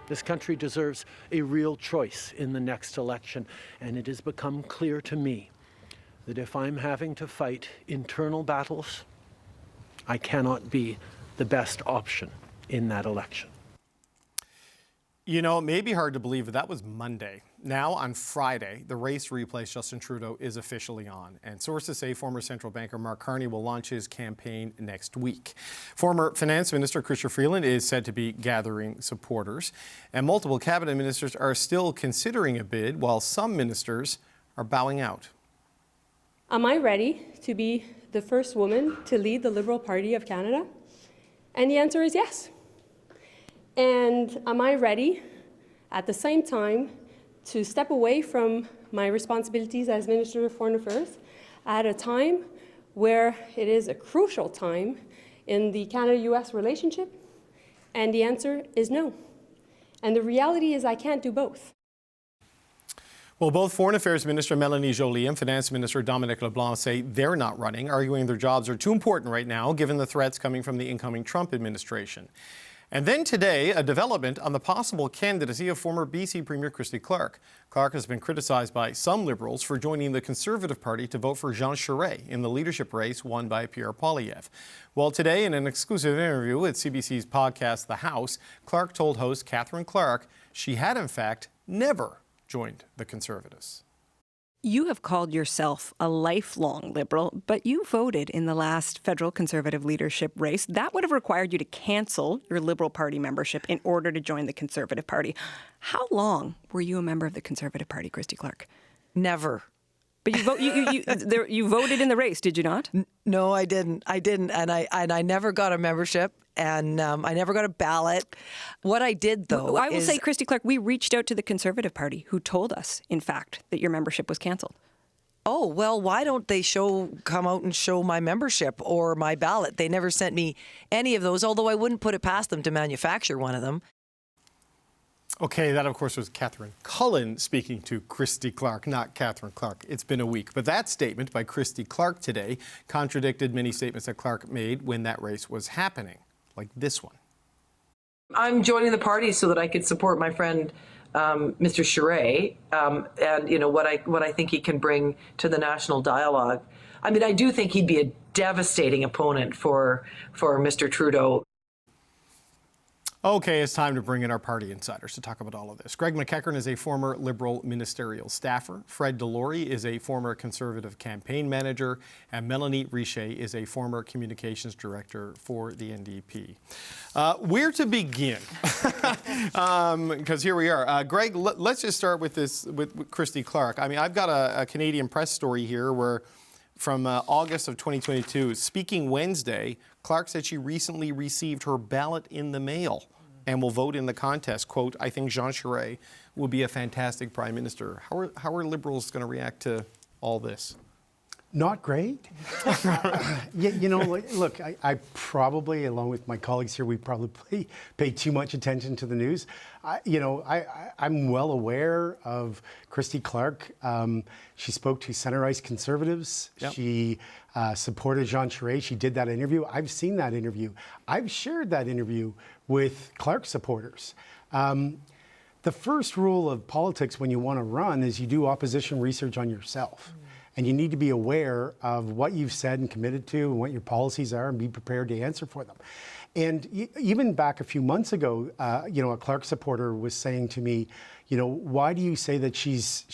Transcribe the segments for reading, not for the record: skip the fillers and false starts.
This country deserves a real choice in the next election, and it has become clear to me that if I'm having to fight internal battles, I cannot be the best option in that election. You know, it may be hard to believe, but that was Monday. Now, on Friday, the race to replace Justin Trudeau is officially on. And sources say former central banker Mark Carney will launch his campaign next week. Former Finance Minister Chrystia Freeland is said to be gathering supporters. And multiple cabinet ministers are still considering a bid, while some ministers are bowing out. Am I ready to be the first woman to lead the Liberal Party of Canada? And the answer is yes. And am I ready, at the same time, to step away from my responsibilities as Minister of Foreign Affairs at a time where it is a crucial time in the Canada-US relationship? And the answer is no. And the reality is I can't do both. Well, both Foreign Affairs Minister Melanie Joly and Finance Minister Dominic LeBlanc say they're not running, arguing their jobs are too important right now, given the threats coming from the incoming Trump administration. And then today, a development on the possible candidacy of former BC Premier Christy Clark. Clark has been criticized by some Liberals for joining the Conservative Party to vote for Jean Charest in the leadership race won by Pierre Poilievre. Well, today, in an exclusive interview with CBC's podcast The House, Clark told host Catherine Clark she had, in fact, never joined the Conservatives. You have called yourself a lifelong Liberal, but you voted in the last federal Conservative leadership race. That would have required you to cancel your Liberal Party membership in order to join the Conservative Party. How long were you a member of the Conservative Party, Christy Clark? Never. But you voted in the race, did you not? No, I didn't. And I never got a membership, and I never got a ballot. What I did, though, I will say, Christy Clark, we reached out to the Conservative Party, who told us, in fact, that your membership was cancelled. Oh, well, why don't they come out and show my membership or my ballot? They never sent me any of those, although I wouldn't put it past them to manufacture one of them. Okay, that, of course, was Catherine Cullen speaking to Christy Clark, not Catherine Clark. It's been a week. But that statement by Christy Clark today contradicted many statements that Clark made when that race was happening, like this one. I'm joining the party so that I could support my friend, Mr. Charest, and you know what I think he can bring to the national dialogue. I mean, I do think he'd be a devastating opponent for Mr. Trudeau. Okay, it's time to bring in our party insiders to talk about all of this. Greg McEachern is a former Liberal ministerial staffer. Fred Delory is a former Conservative campaign manager. And Melanie Richer is a former communications director for the NDP. Where to begin? Because here we are. Greg, let's just start with this, with Christy Clark. I mean, I've got a Canadian press story here where from August of 2022, speaking Wednesday, Clark said she recently received her ballot in the mail and will vote in the contest. Quote, I think Jean Charest will be a fantastic prime minister. How are Liberals going to react to all this? Not great. You know, look, I probably, along with my colleagues here, we probably pay too much attention to the news. I'm well aware of Christy Clark. She spoke to center-ice Conservatives. Yep. She supported Jean Charest. She did that interview. I've seen that interview. I've shared that interview with Clark supporters. The first rule of politics when you want to run is you do opposition research on yourself. And you need to be aware of what you've said and committed to and what your policies are and be prepared to answer for them. And even back a few months ago, a Clark supporter was saying to me, why do you say that she's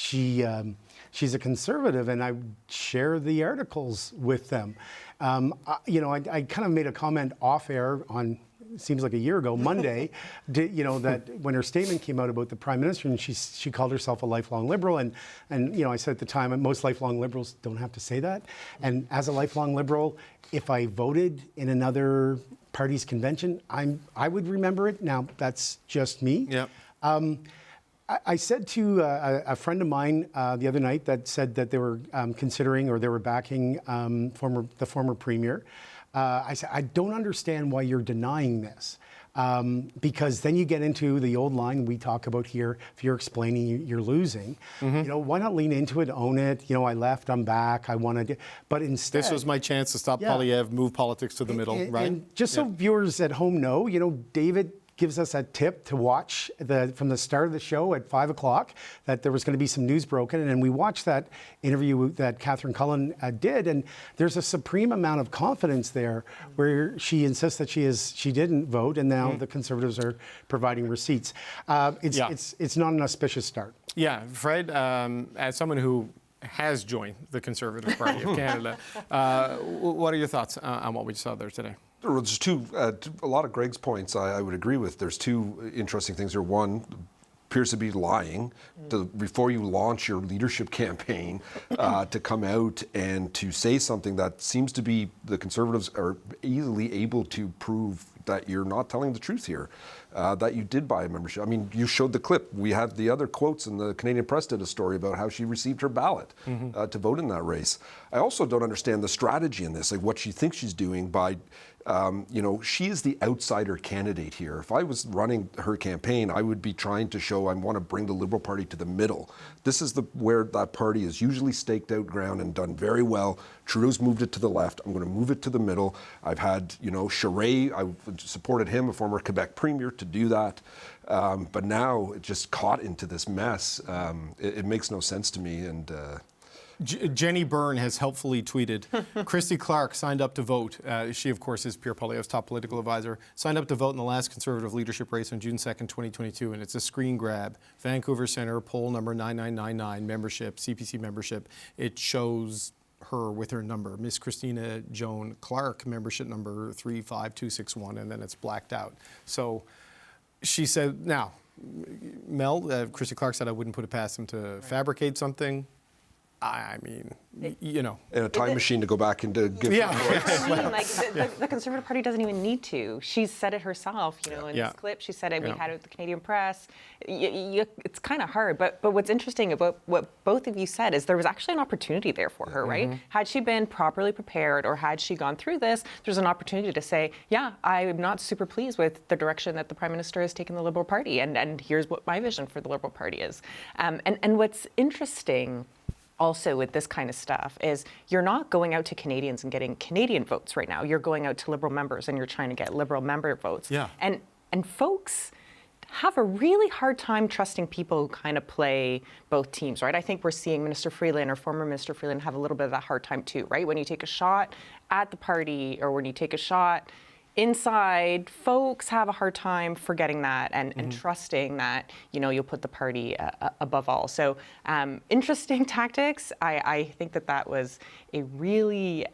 a Conservative? And I share the articles with them. I kind of made a comment off air on, seems like a year ago, Monday, that when her statement came out about the Prime Minister, and she called herself a lifelong Liberal, and I said at the time, most lifelong Liberals don't have to say that. And as a lifelong Liberal, if I voted in another party's convention, I would remember it. Now, that's just me. Yep. I said to a friend of mine the other night that said that they were considering or they were backing the former Premier. I said, I don't understand why you're denying this. Because then you get into the old line we talk about here, if you're explaining, you're losing. Mm-hmm. Why not lean into it, own it? I left, I'm back, I want to. But instead. This was my chance to stop Poilievre, move politics to the middle, right? And just so viewers at home know, David gives us a tip to watch from the start of the show at 5 o'clock that there was going to be some news broken. And we watched that interview that Catherine Cullen did. And there's a supreme amount of confidence there where she insists that she didn't vote. And now the Conservatives are providing receipts. It's not an auspicious start. Yeah, Fred, as someone who has joined the Conservative Party of Canada, what are your thoughts on what we saw there today? There's a lot of Greg's points I would agree with. There's two interesting things here. One, appears to be lying before you launch your leadership campaign to come out and to say something that seems to be the Conservatives are easily able to prove that you're not telling the truth here, that you did buy a membership. I mean, you showed the clip. We had the other quotes, and the Canadian Press did a story about how she received her ballot to vote in that race. I also don't understand the strategy in this, like what she thinks she's doing by, she is the outsider candidate here. If I was running her campaign, I would be trying to show I want to bring the Liberal Party to the middle. This is where that party is usually staked out ground and done very well. Trudeau's moved it to the left. I'm going to move it to the middle. I've had, Charest, I supported him, a former Quebec premier, to do that. But now it just caught into this mess. It makes no sense to me. And Jenny Byrne has helpfully tweeted, Christy Clark signed up to vote. She, of course, is Pierre Poilievre's top political advisor. Signed up to vote in the last Conservative leadership race on June 2nd, 2022. And it's a screen grab. Vancouver Centre, poll number 9999, membership, CPC membership. It shows her with her number, Miss Christina Joan Clark, membership number 35261, and then it's blacked out. So she said, now, Mel, Christy Clark said I wouldn't put it past him to fabricate something. I mean, And a time machine to go back and to give the Conservative Party doesn't even need to. She's said it herself, in this clip. She said we had it with the Canadian Press. It's kind of hard. But what's interesting about what both of you said is there was actually an opportunity there for her, right? Had she been properly prepared or had she gone through this, there's an opportunity to say, I'm not super pleased with the direction that the Prime Minister has taken the Liberal Party. And here's what my vision for the Liberal Party is. And what's interesting also with this kind of stuff is you're not going out to Canadians and getting Canadian votes right now. You're going out to Liberal members and you're trying to get Liberal member votes. Yeah. And folks have a really hard time trusting people who kind of play both teams, right? I think we're seeing Minister Freeland or former Minister Freeland have a little bit of that hard time too, right? When you take a shot at the party or when you take a shot inside, folks have a hard time forgetting that and trusting that, you'll put the party above all. So interesting tactics. I think that was a really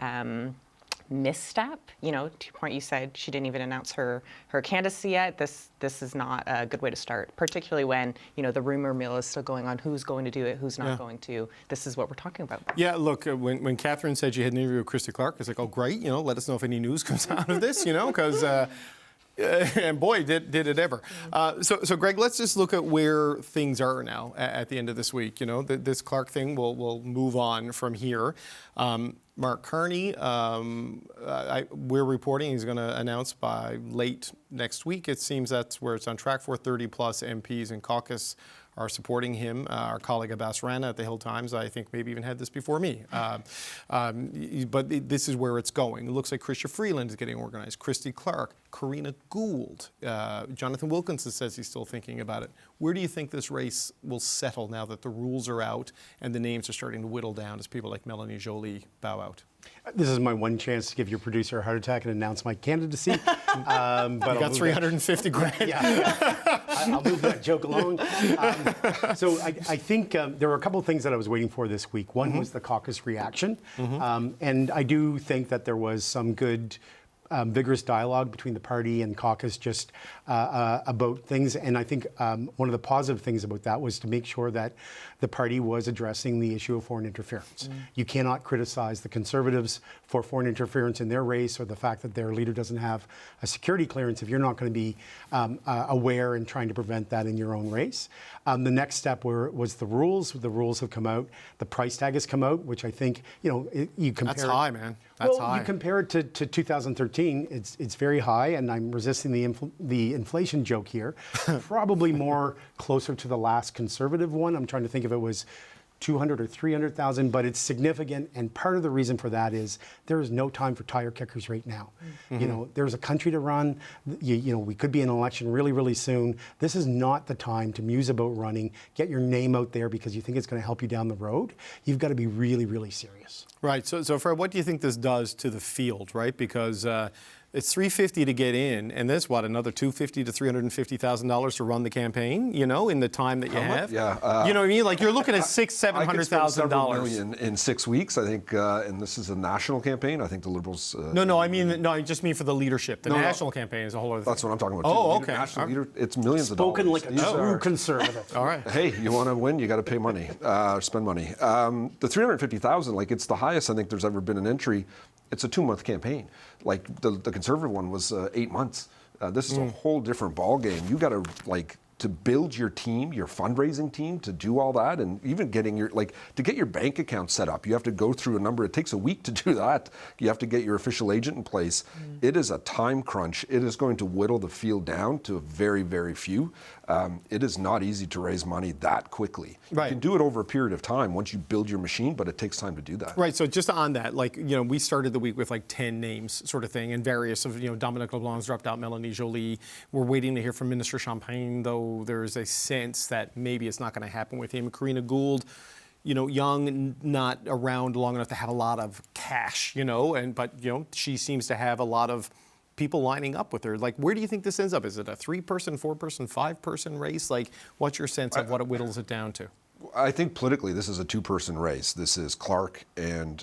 misstep. To your point, you said she didn't even announce her candidacy yet. This is not a good way to start, particularly when, the rumor mill is still going on who's going to do it, who's not going to. This is what we're talking about. Yeah, look, when Catherine said she had an interview with Christy Clark, it's like, oh, great, let us know if any news comes out of this, because... and boy, did it ever. So Greg, let's just look at where things are now at the end of this week. This Clark thing will move on from here. Mark Carney, we're reporting he's going to announce by late next week. It seems that's where it's on track for. 30 plus MPs in caucus are supporting him. Our colleague Abbas Rana at the Hill Times, I think, maybe even had this before me. But this is where it's going. It looks like Chrystia Freeland is getting organized. Christy Clark, Karina Gould. Jonathan Wilkinson says he's still thinking about it. Where do you think this race will settle now that the rules are out and the names are starting to whittle down as people like Melanie Joly bow out? This is my one chance to give your producer a heart attack and announce my candidacy. But you got 350 grand. I'll move that joke along. So I think there were a couple of things that I was waiting for this week. One was the caucus reaction. And I do think that there was some good vigorous dialogue between the party and caucus just about things. And I think one of the positive things about that was to make sure that the party was addressing the issue of foreign interference. You cannot criticize the Conservatives for foreign interference in their race or the fact that their leader doesn't have a security clearance if you're not going to be aware and trying to prevent that in your own race. The next step was the rules. The rules have come out. The price tag has come out, which I think, you compare. That's high, man. That's high. You compare it to 2013, it's very high, and I'm resisting the inflation joke here. Probably more closer to the last Conservative one. I'm trying to think if it was 200 or 300,000, but it's significant. And part of the reason for that is there is no time for tire kickers right now. You know, there's a country to run. You know, we could be in an election really, really soon. This is not the time to muse about running, get your name out there because you think it's going to help you down the road. You've got to be really, really serious. Right. So Fred, what do you think this does to the field, right? Because it's $350 to get in, and there's another $250,000 to $350,000 to run the campaign. You know, in the time that you have. Yeah. You know what I mean? Like you're looking at I could spend $600,000, several $700,000 million in 6 weeks, I think, and this is a national campaign. I think the Liberals. I just mean for the leadership. The national campaign is a whole other thing. That's what I'm talking about. Oh, too. okay. National leader, it's millions Spoken of like dollars. a true conservative. All right. Hey, you want to win, you got to pay money, spend money. The 350,000, like it's the highest I think there's ever been an entry. It's a 2-month campaign. Like the conservative one was 8 months. This is a whole different ball game. You got to build your team, your fundraising team, to do all that, and even getting to get your bank account set up, you have to go through a number. It takes a week to do that. You have to get your official agent in place. It is a time crunch. It is going to whittle the field down to very, very few. It is not easy to raise money that quickly. Right. You can do it over a period of time once you build your machine, but it takes time to do that. Right. So just on that, we started the week with 10 names sort of thing, and various of, Dominic LeBlanc's dropped out, Melanie Joly. We're waiting to hear from Minister Champagne, though there's a sense that maybe it's not going to happen with him. Karina Gould, young, not around long enough to have a lot of cash, but she seems to have a lot of people lining up with her. Like, where do you think this ends up? Is it a 3-person, 4-person, 5-person race? Like, what's your sense of what it whittles it down to? I think politically this is a 2-person race. This is Clark and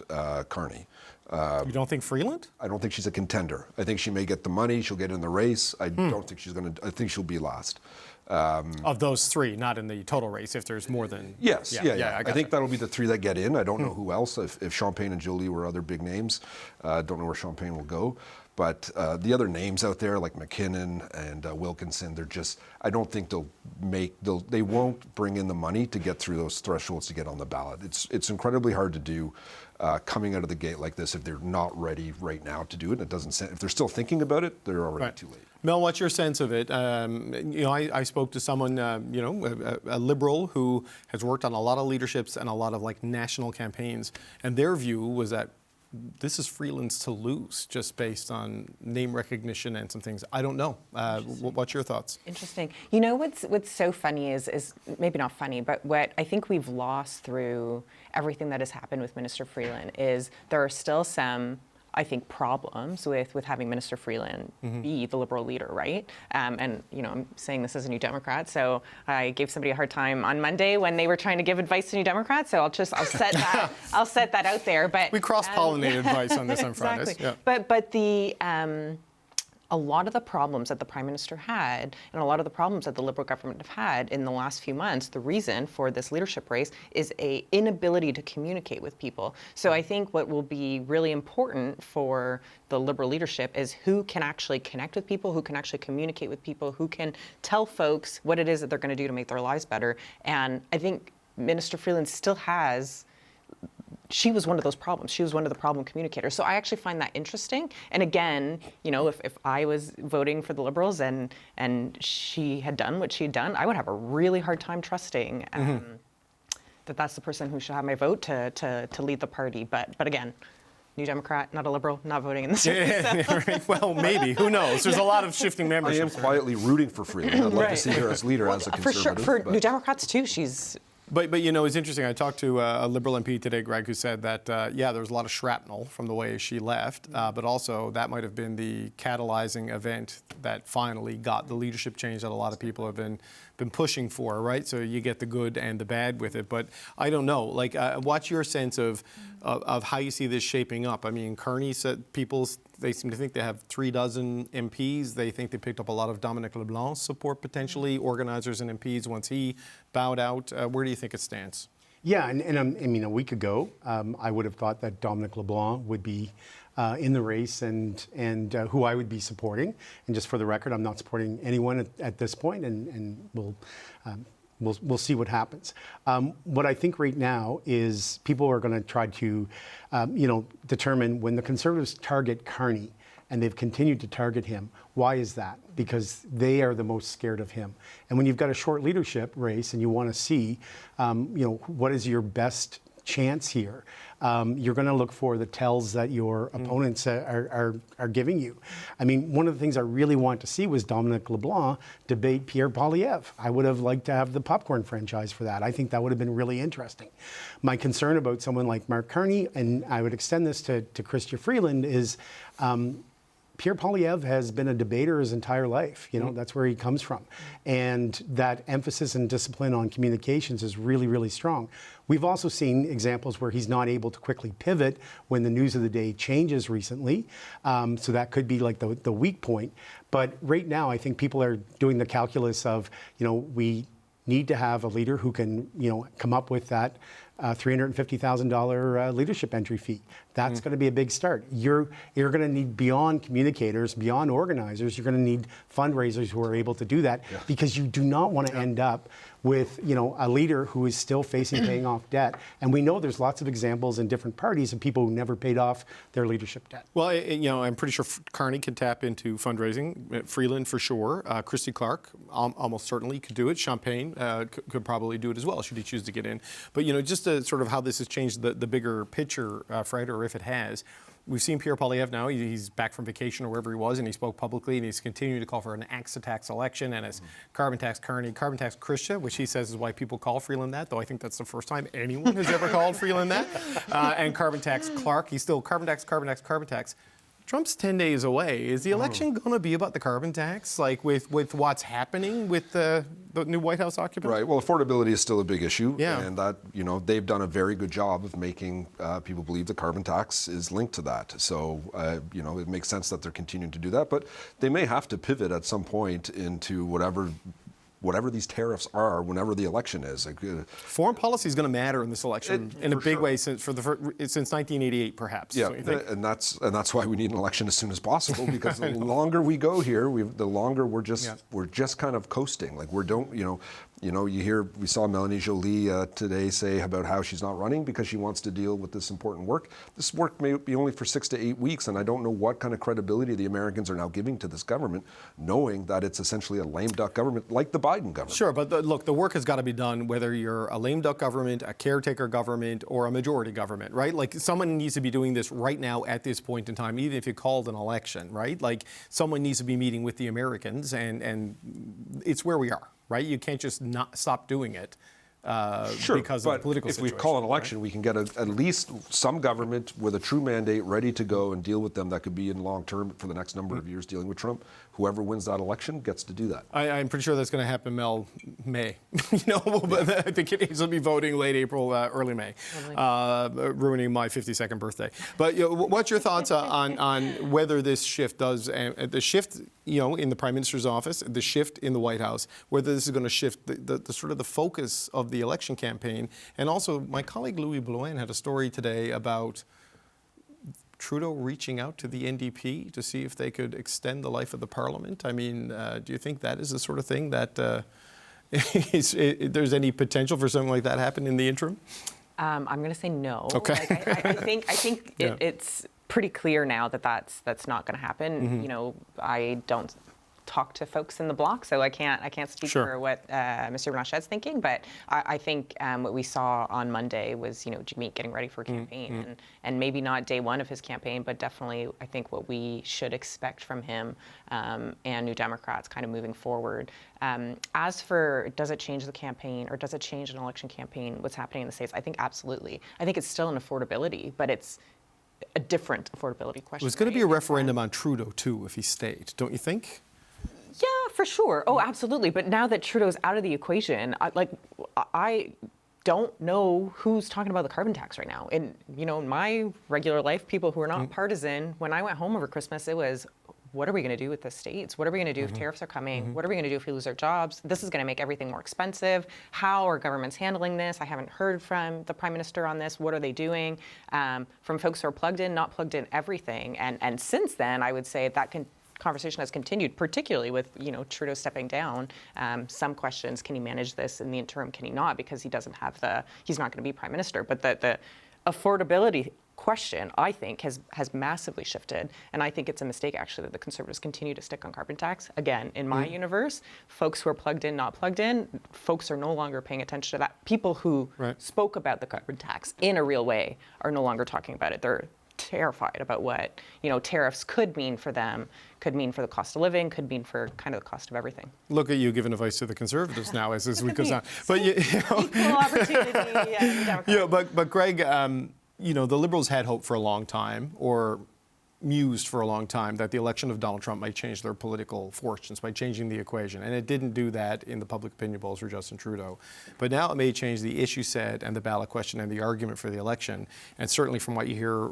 Carney. You don't think Freeland? I don't think she's a contender. I think she may get the money. She'll get in the race. I don't think she's going to. I think she'll be last. Of those 3, not in the total race, if there's more than... Yes, yeah. I think that. that'll be the 3 that get in. I don't know who else. If Champagne and Joly were other big names, don't know where Champagne will go. But the other names out there, like McKinnon and Wilkinson, they're just... I don't think they won't bring in the money to get through those thresholds to get on the ballot. It's incredibly hard to do coming out of the gate like this if they're not ready right now to do it. It doesn't. If they're still thinking about it, they're already too late. Mel, what's your sense of it? I spoke to someone, a Liberal who has worked on a lot of leaderships and a lot of national campaigns, and their view was that this is Freeland's to lose, just based on name recognition and some things. I don't know. What's your thoughts? Interesting. What's so funny is maybe not funny, but what I think we've lost through everything that has happened with Minister Freeland is there are still some, I think, problems with having Minister Freeland be the Liberal leader, right? And I'm saying this as a New Democrat, so I gave somebody a hard time on Monday when they were trying to give advice to New Democrats. So I'll set that out there. But we cross-pollinated advice on this on exactly. Fridays. Yeah. But the a lot of the problems that the Prime Minister had and a lot of the problems that the Liberal government have had in the last few months, the reason for this leadership race is an inability to communicate with people. So I think what will be really important for the Liberal leadership is who can actually connect with people, who can actually communicate with people, who can tell folks what it is that they're going to do to make their lives better. And I think Minister Freeland still has... She was one of those problems. She was one of the problem communicators. So I actually find that interesting. And again, if I was voting for the Liberals and she had done what she had done, I would have a really hard time trusting that that's the person who should have my vote to lead the party. But again, New Democrat, not a Liberal, not voting in this race. Right. Well, maybe. Who knows? There's a lot of shifting membership. I am quietly rooting for Freeland. I'd love to see her as leader, as a conservative. For New Democrats, too, she's... But it's interesting. I talked to a Liberal MP today, Greg, who said that, there was a lot of shrapnel from the way she left, but also that might have been the catalyzing event that finally got the leadership change that a lot of people have been pushing for, right? So you get the good and the bad with it. But I don't know. What's your sense of how you see this shaping up? I mean, Carney said they seem to think they have 36 MPs. They think they picked up a lot of Dominic LeBlanc's support, potentially, organizers and MPs once he bowed out. Where do you think it stands? Yeah, and I mean, a week ago, I would have thought that Dominic LeBlanc would be in the race and who I would be supporting. And just for the record, I'm not supporting anyone at this point, and we'll see what happens. What I think right now is people are going to try to, determine when the Conservatives target Carney, and they've continued to target him. Why is that? Because they are the most scared of him. And when you've got a short leadership race and you want to see, what is your best chance here, you're going to look for the tells that your opponents are giving you. I mean, one of the things I really want to see was Dominic LeBlanc debate Pierre Poilievre. I would have liked to have the popcorn franchise for that. I think that would have been really interesting. My concern about someone like Mark Carney, and I would extend this to Chrystia Freeland, is Pierre Poilievre has been a debater his entire life. That's where he comes from. And that emphasis and discipline on communications is really, really strong. We've also seen examples where he's not able to quickly pivot when the news of the day changes recently. So that could be like the weak point. But right now, I think people are doing the calculus of, we need to have a leader who can, come up with that $350,000 leadership entry fee. That's going to be a big start. You're going to need, beyond communicators, beyond organizers, you're going to need fundraisers who are able to do that, because you do not want to end up with a leader who is still facing paying off debt. And we know there's lots of examples in different parties of people who never paid off their leadership debt. Well, I'm pretty sure Carney can tap into fundraising. Freeland for sure. Christy Clark almost certainly could do it. Champagne could probably do it as well, should he choose to get in. But just sort of how this has changed the bigger picture, Fred, or if it has. We've seen Pierre Poilievre now. He's back from vacation or wherever he was, and he spoke publicly, and he's continuing to call for an tax election, and it's carbon tax Carney, carbon tax Chrystia, which he says is why people call Freeland that, though I think that's the first time anyone has ever called Freeland that. And carbon tax Clark. He's still carbon tax. Trump's 10 days away. Is the election going to be about the carbon tax, like with what's happening with the new White House occupant? Right. Well, affordability is still a big issue, yeah. And that they've done a very good job of making people believe the carbon tax is linked to that. So it makes sense that they're continuing to do that, but they may have to pivot at some point into whatever these tariffs are whenever the election is. Foreign policy is going to matter in this election in a big way since 1988, perhaps. Yeah, and that's why we need an election as soon as possible, because the longer we go here, the longer we're just kind of coasting. Like we saw Melanie Joly today say about how she's not running because she wants to deal with this important work. This work may be only for 6 to 8 weeks, and I don't know what kind of credibility the Americans are now giving to this government, knowing that it's essentially a lame duck government like the Biden government. Sure, but look, the work has got to be done whether you're a lame duck government, a caretaker government, or a majority government, right? Like, someone needs to be doing this right now at this point in time, even if you called an election, right? Like, someone needs to be meeting with the Americans, and it's where we are, right? You can't just not stop doing it. Because of the political situation. If we call an election, we can get at least some government with a true mandate ready to go and deal with them that could be in long term for the next number of years dealing with Trump. Whoever wins that election gets to do that. I'm pretty sure that's going to happen May. The Canadians will be voting late April, early May, ruining my 52nd birthday. But what's your thoughts on whether this shift does, the shift in the Prime Minister's office, the shift in the White House, whether this is going to shift the sort of the focus of the election campaign? And also, my colleague Louis Blouin had a story today about Trudeau reaching out to the NDP to see if they could extend the life of the Parliament. I mean, do you think that is the sort of thing that there's any potential for something like that happen in the interim? I'm going to say no. Okay. I think it's pretty clear now that that's not going to happen. Mm-hmm. I don't talk to folks in the bloc, so I can't speak for what Mr. Blanchet's thinking. But I think what we saw on Monday was Jagmeet getting ready for a campaign, and maybe not day one of his campaign, but definitely I think what we should expect from him and New Democrats kind of moving forward. As for does it change the campaign or does it change an election campaign? What's happening in the States? I think absolutely. I think it's still an affordability, but it's a different affordability question. There's going to be a referendum on Trudeau too if he stayed, don't you think? Yeah, for sure. Oh, absolutely. But now that Trudeau's out of the equation, I don't know who's talking about the carbon tax right now. In my regular life, people who are not partisan, when I went home over Christmas, it was, what are we going to do with the states? What are we going to do if tariffs are coming? What are we going to do if we lose our jobs? This is going to make everything more expensive. How are governments handling this? I haven't heard from the Prime Minister on this. What are they doing? From folks who are plugged in, not plugged in, everything. And since then, I would say that conversation has continued, particularly with Trudeau stepping down. Some questions: can he manage this in the interim? Can he not? Because he doesn't have he's not going to be Prime Minister. But the affordability question, I think, has massively shifted. And I think it's a mistake, actually, that the Conservatives continue to stick on carbon tax. Again, in my universe, folks who are plugged in, not plugged in, folks are no longer paying attention to that. People who spoke about the carbon tax in a real way are no longer talking about it. They're terrified about what, tariffs could mean for them, could mean for the cost of living, could mean for kind of the cost of everything. Look at you giving advice to the Conservatives now as we goes on. But equal opportunity. Yeah, but Greg, the Liberals had hoped for a long time, or mused for a long time, that the election of Donald Trump might change their political fortunes by changing the equation. And it didn't do that in the public opinion polls for Justin Trudeau. But now it may change the issue set and the ballot question and the argument for the election. And certainly from what you hear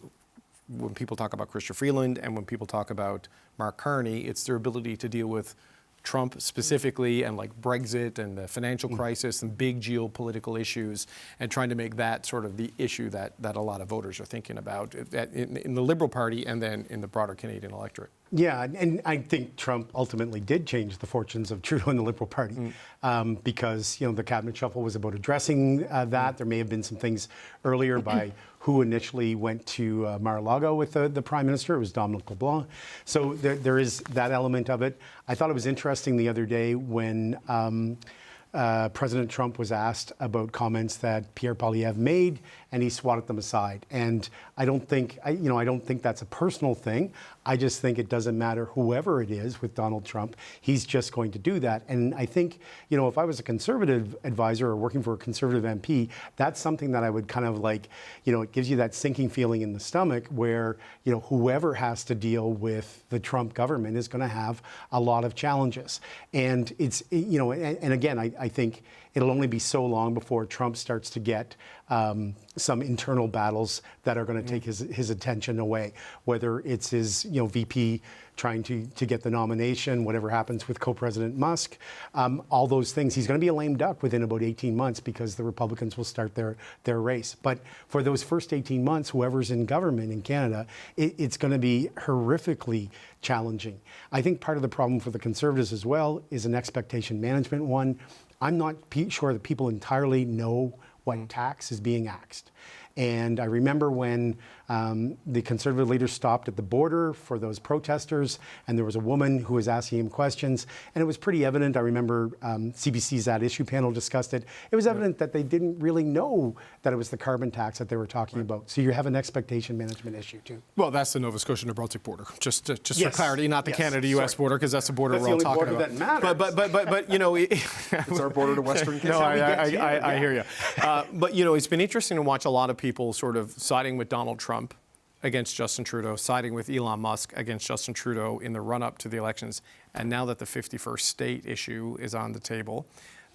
when people talk about Chrystia Freeland and when people talk about Mark Carney, it's their ability to deal with Trump specifically and like Brexit and the financial crisis and big geopolitical issues, and trying to make that sort of the issue that a lot of voters are thinking about in the Liberal Party and then in the broader Canadian electorate. Yeah, and I think Trump ultimately did change the fortunes of Trudeau and the Liberal Party because, the cabinet shuffle was about addressing that. There may have been some things earlier by who initially went to Mar-a-Lago with the Prime Minister. It was Dominic LeBlanc. So there is that element of it. I thought it was interesting the other day when President Trump was asked about comments that Pierre Poilievre made, and he swatted them aside. And I don't think that's a personal thing. I just think it doesn't matter whoever it is with Donald Trump. He's just going to do that. And I think, if I was a Conservative advisor or working for a Conservative MP, that's something that I would kind of like, it gives you that sinking feeling in the stomach where, whoever has to deal with the Trump government is going to have a lot of challenges. And it's, and again, I think it'll only be so long before Trump starts to get some internal battles that are going to take his attention away, whether it's his VP trying to get the nomination, whatever happens with co-president Musk, all those things. He's going to be a lame duck within about 18 months because the Republicans will start their race. But for those first 18 months, whoever's in government in Canada, it's going to be horrifically challenging. I think part of the problem for the Conservatives as well is an expectation management one. I'm not sure that people entirely know what tax is being axed. And I remember when the Conservative leaders stopped at the border for those protesters, and there was a woman who was asking him questions, and it was pretty evident. I remember CBC's That Issue panel discussed it. It was evident that they didn't really know that it was the carbon tax that they were talking about. So you have an expectation management issue too. Well, that's the Nova Scotia-New Brunswick border, just for clarity, not the Canada-U.S. border, because that's the border we're all talking about. That's the only border that matters. But it's our border to Western Canada. No, I hear you. But it's been interesting to watch a lot of people sort of siding with Donald Trump against Justin Trudeau, siding with Elon Musk against Justin Trudeau in the run-up to the elections. And now that the 51st state issue is on the table,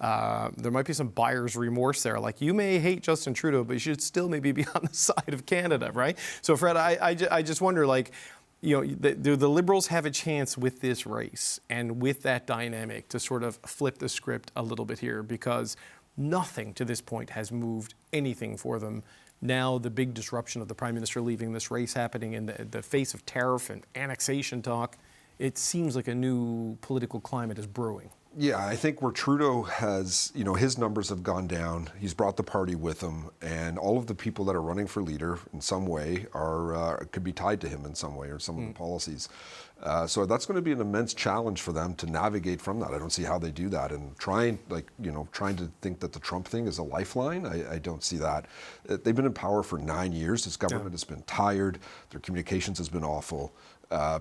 there might be some buyer's remorse there. Like, you may hate Justin Trudeau, but you should still maybe be on the side of Canada, right? So, Fred, I just wonder, like, do the Liberals have a chance with this race and with that dynamic to sort of flip the script a little bit here? Because nothing to this point has moved anything for them. Now the big disruption of the Prime Minister leaving, this race happening in the face of tariff and annexation talk, it seems like a new political climate is brewing. Yeah, I think where Trudeau has, his numbers have gone down. He's brought the party with him, and all of the people that are running for leader in some way could be tied to him in some way or some of the policies. So that's going to be an immense challenge for them to navigate from that. I don't see how they do that. And trying to think that the Trump thing is a lifeline, I don't see that. They've been in power for 9 years. This government has been tired. Their communications has been awful.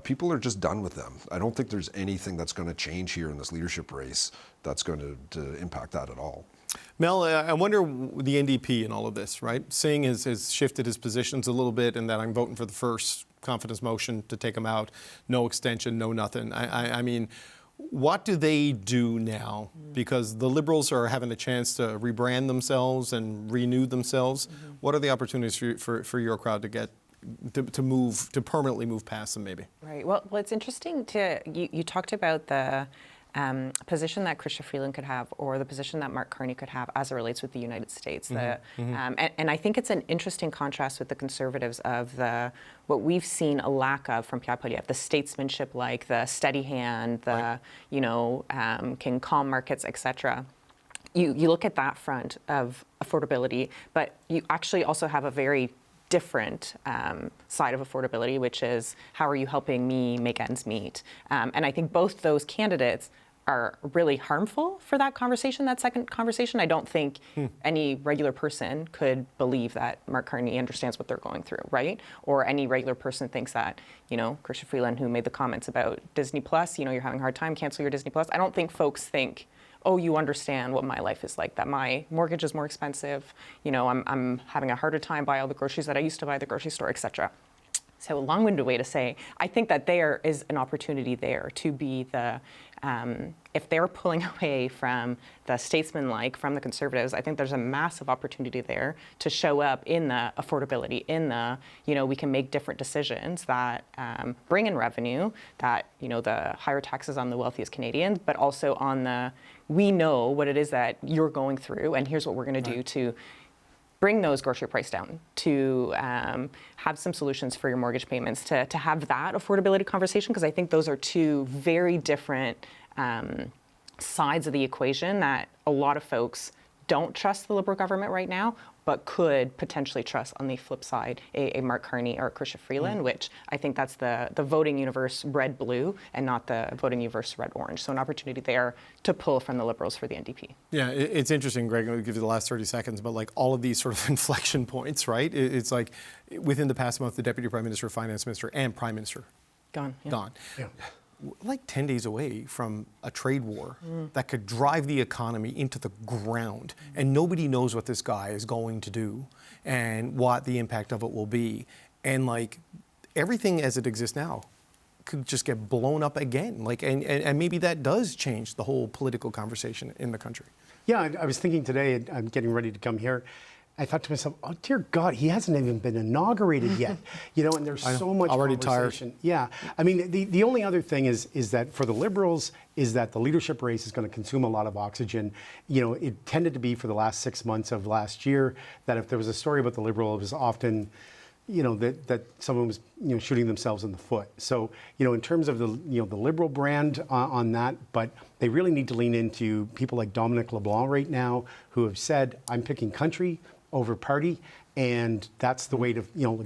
People are just done with them. I don't think there's anything that's going to change here in this leadership race that's going to impact that at all. Mel, I wonder the NDP in all of this, right? Singh has shifted his positions a little bit in that I'm voting for the first confidence motion to take him out. No extension, no nothing. I mean, what do they do now? Because the Liberals are having a chance to rebrand themselves and renew themselves. What are the opportunities for your crowd to get to permanently move past them, maybe? Right. Well, it's interesting you talked about the position that Chrystia Freeland could have, or the position that Mark Carney could have as it relates with the United States. And I think it's an interesting contrast with the Conservatives of what we've seen a lack of from Pierre Poilievre, the statesmanship, like the steady hand, can calm markets, etc. You look at that front of affordability, but you actually also have a very different side of affordability, which is how are you helping me make ends meet? And I think both those candidates are really harmful for that conversation, that second conversation. I don't think any regular person could believe that Mark Carney understands what they're going through, right? Or any regular person thinks that, Chrystia Freeland, who made the comments about Disney Plus, you're having a hard time, cancel your Disney Plus. I don't think folks think, oh, you understand what my life is like, that my mortgage is more expensive, I'm having a harder time buying all the groceries that I used to buy at the grocery store, et cetera. So a long-winded way to say, I think that there is an opportunity there to be the, if they're pulling away from the statesman-like, from the Conservatives, I think there's a massive opportunity there to show up in the affordability, in the, we can make different decisions that bring in revenue, that, the higher taxes on the wealthiest Canadians, but also on the, we know what it is that you're going through, and here's what we're going to do to bring those grocery prices down, to have some solutions for your mortgage payments, to have that affordability conversation, because I think those are two very different sides of the equation that a lot of folks don't trust the Liberal government right now, but could potentially trust on the flip side a Mark Carney or a Chrystia Freeland, which I think that's the voting universe red-blue and not the voting universe red-orange. So an opportunity there to pull from the Liberals for the NDP. Yeah, it's interesting, Greg, I'll give you the last 30 seconds, but like all of these sort of inflection points, right? It's like within the past month, the Deputy Prime Minister, Finance Minister, and Prime Minister gone. Yeah. Like 10 days away from a trade war that could drive the economy into the ground. And nobody knows what this guy is going to do and what the impact of it will be. And like everything as it exists now could just get blown up again. Like, and maybe that does change the whole political conversation in the country. Yeah, I was thinking today, I'm getting ready to come here. I thought to myself, oh dear God, he hasn't even been inaugurated yet, and there's so much already conversation. Tired. Yeah, I mean, the only other thing is that for the Liberals is that the leadership race is going to consume a lot of oxygen. It tended to be for the last 6 months of last year that if there was a story about the Liberal, it was often, that someone was, shooting themselves in the foot. So, in terms of the, the Liberal brand on that, but they really need to lean into people like Dominic LeBlanc right now, who have said, I'm picking country over party, and that's the way to,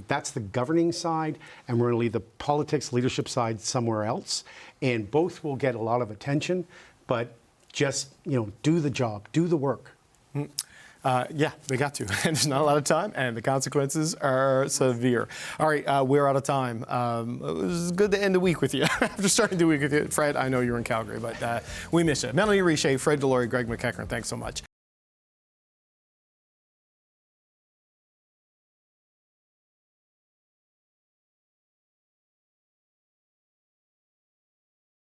that's the governing side, and we're going to leave the politics, leadership side somewhere else, and both will get a lot of attention, but just, do the job, do the work. Yeah, they got to. And there's not a lot of time, and the consequences are severe. All right, we're out of time. It was good to end the week with you. After starting the week with you, Fred, I know you're in Calgary, but we miss you. Melanie Richer, Fred Delory, Greg McEachern, thanks so much.